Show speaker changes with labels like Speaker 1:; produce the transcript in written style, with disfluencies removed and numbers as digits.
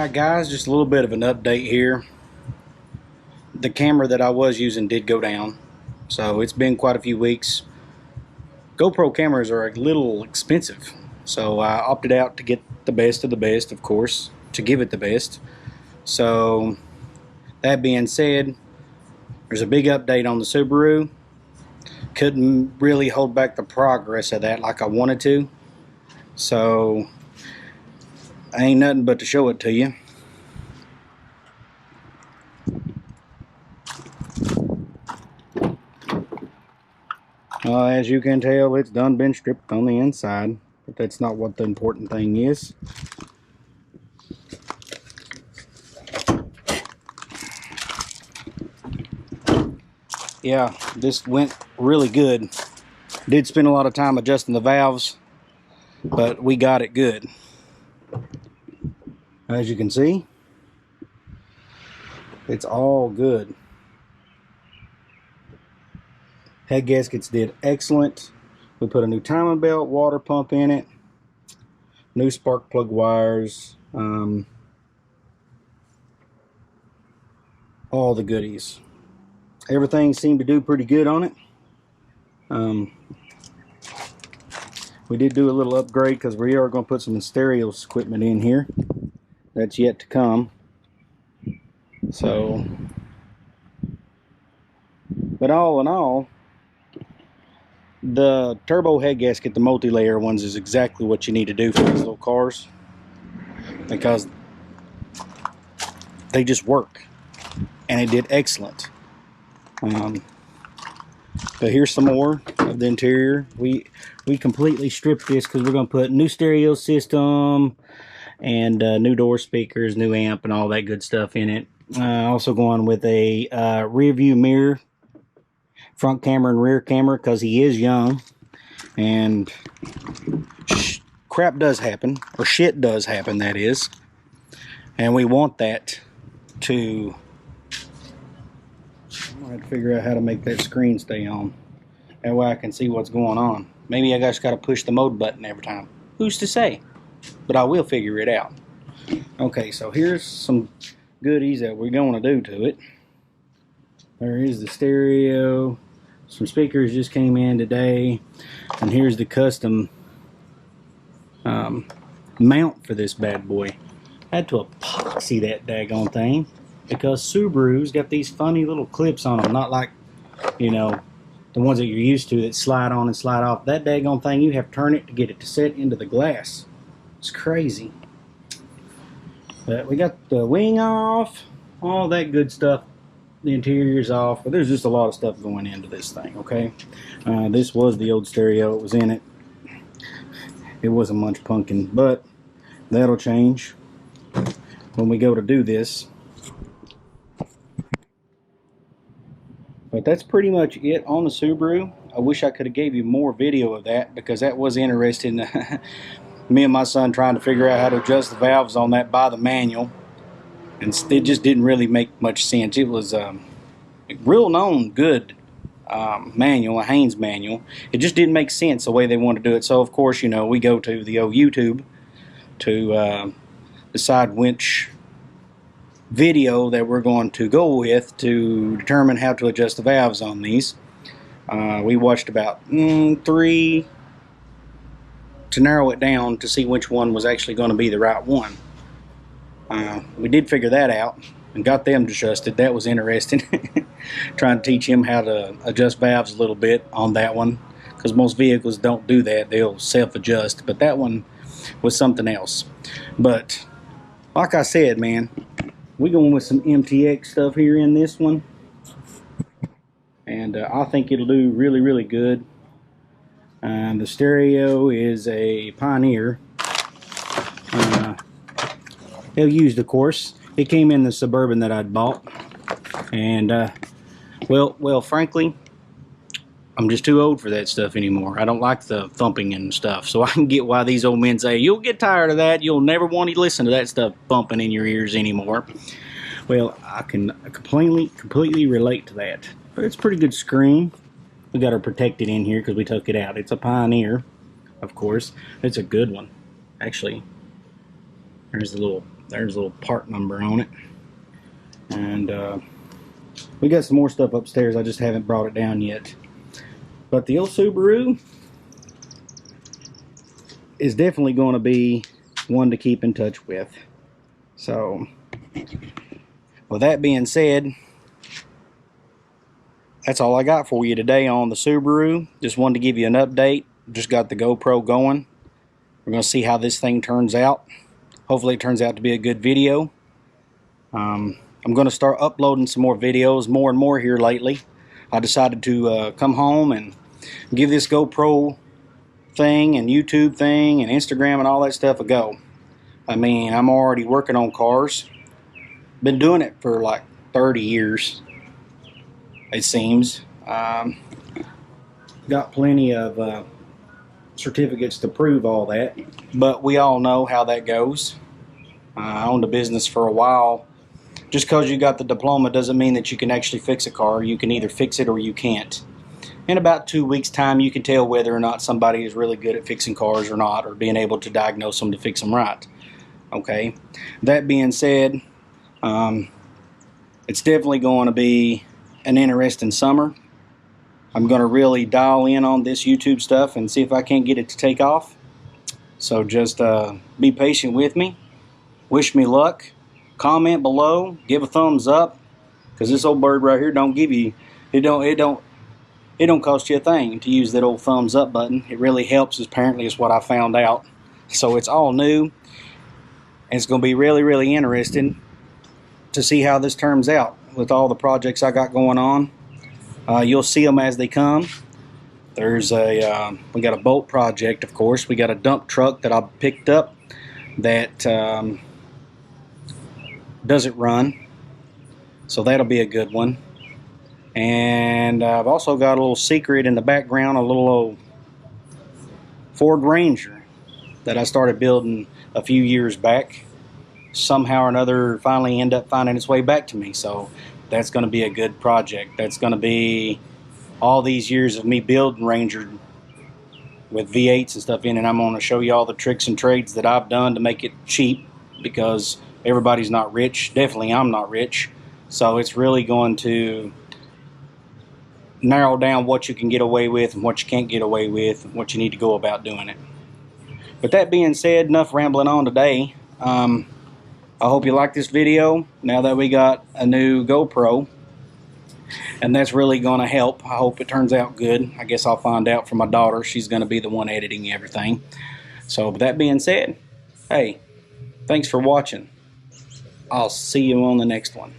Speaker 1: Alright guys, just a little bit of an update here. The camera that I was using did go down, so it's been quite a few weeks. GoPro cameras are a little expensive, so I opted out to get the best of the best, of course, to give it the best. So that being said, there's a big update on the Subaru. Couldn't really hold back the progress of that like I wanted to, so ain't nothing but to show it to you. As you can tell, it's done been stripped on the inside, but that's not what the important thing is. Yeah, this went really good. Did spend a lot of time adjusting the valves, but we got it good. As you can see, it's all good. Head gaskets did excellent. We put a new timing belt, water pump in it, new spark plug wires, all the goodies. Everything seemed to do pretty good on it. We did do a little upgrade because we are going to put some stereo equipment in here. That's yet to come. So, but all in all, the turbo head gasket, the multi-layer ones, is exactly what you need to do for these little cars, because they just work, and it did excellent. But here's some more of the interior. We completely stripped this because we're going to put new stereo system and new door speakers, new amp, and all that good stuff in it. Also going with a rear view mirror, front camera and rear camera, because he is young and crap does happen, or shit does happen, that is, and we want that to... I'm gonna have to figure out how to make that screen stay on, that way I can see what's going on. Maybe I just got to push the mode button every time, who's to say, but I will figure it out. Okay, so here's some goodies that we're going to do to it. There is the stereo. Some speakers just came in today, and here's the custom mount for this bad boy. I had to epoxy that daggone thing because Subaru's got these funny little clips on them, not like, you know, the ones that you're used to that slide on and slide off. That daggone thing, you have to turn it to get it to set into the glass. It's crazy. But we got the wing off, all that good stuff. The interior's off, but there's just a lot of stuff going into this thing, okay? This was the old stereo. It was in it. It wasn't much pumpkin, but that'll change when we go to do this. But that's pretty much it on the Subaru. I wish I could have gave you more video of that, because that was interesting. Me and my son trying to figure out how to adjust the valves on that by the manual. And it just didn't really make much sense. It was a real known good manual, a Haynes manual. It just didn't make sense the way they wanted to do it. So of course, you know, we go to the old YouTube to decide which video that we're going to go with to determine how to adjust the valves on these. We watched about 3 to narrow it down to see which one was actually going to be the right one. We did figure that out and got them adjusted. That was interesting. Trying to teach him how to adjust valves a little bit on that one, because most vehicles don't do that. They'll self-adjust, but that one was something else. But like I said, man, we're going with some MTX stuff here in this one, and I think it'll do really, really good. The stereo is a Pioneer. Used, of course. It came in the Suburban that I'd bought, and well, frankly, I'm just too old for that stuff anymore. I don't like the thumping and stuff, so I can get why these old men say you'll get tired of that. You'll never want to listen to that stuff bumping in your ears anymore. Well, I can completely relate to that. But it's a pretty good screen. We got her protected in here because we took it out. It's a Pioneer, of course. It's a good one, actually. There's the little There's a little part number on it. And we got some more stuff upstairs. I just haven't brought it down yet. But the old Subaru is definitely going to be one to keep in touch with. So, with that being said, that's all I got for you today on the Subaru. Just wanted to give you an update. Just got the GoPro going. We're going to see how this thing turns out. Hopefully it turns out to be a good video. I'm going to start uploading some more videos, more and more here lately. I decided to come home and give this GoPro thing and YouTube thing and Instagram and all that stuff a go. I mean, I'm already working on cars. Been doing it for like 30 years, it seems. Got plenty of certificates to prove all that, but we all know how that goes. I owned a business for a while. Just because you got the diploma doesn't mean that you can actually fix a car. You can either fix it or you can't. In about 2 weeks' time, you can tell whether or not somebody is really good at fixing cars or not, or being able to diagnose them to fix them right. Okay. That being said, it's definitely going to be an interesting summer. I'm going to really dial in on this YouTube stuff and see if I can't get it to take off. So just be patient with me. Wish me luck. Comment below, give a thumbs up, because this old bird right here don't give you, it don't cost you a thing to use that old thumbs up button. It really helps, apparently, is what I found out. So it's all new, and it's going to be really, really interesting to see how this turns out with all the projects I got going on. You'll see them as they come. There's we got a bolt project, of course. We got a dump truck that I picked up that doesn't run, so that'll be a good one. And I've also got a little secret in the background, a little old Ford Ranger that I started building a few years back. Somehow or another finally end up finding its way back to me, so that's going to be a good project. That's going to be all these years of me building Ranger with V8s and stuff in, and I'm going to show you all the tricks and trades that I've done to make it cheap, because everybody's not rich. Definitely I'm not rich. So it's really going to narrow down what you can get away with and what you can't get away with, and what you need to go about doing it. With that being said, enough rambling on today. I hope you like this video now that we got a new GoPro, and that's really going to help. I hope it turns out good. I guess I'll find out from my daughter. She's going to be the one editing everything. So with that being said, hey, thanks for watching. I'll see you on the next one.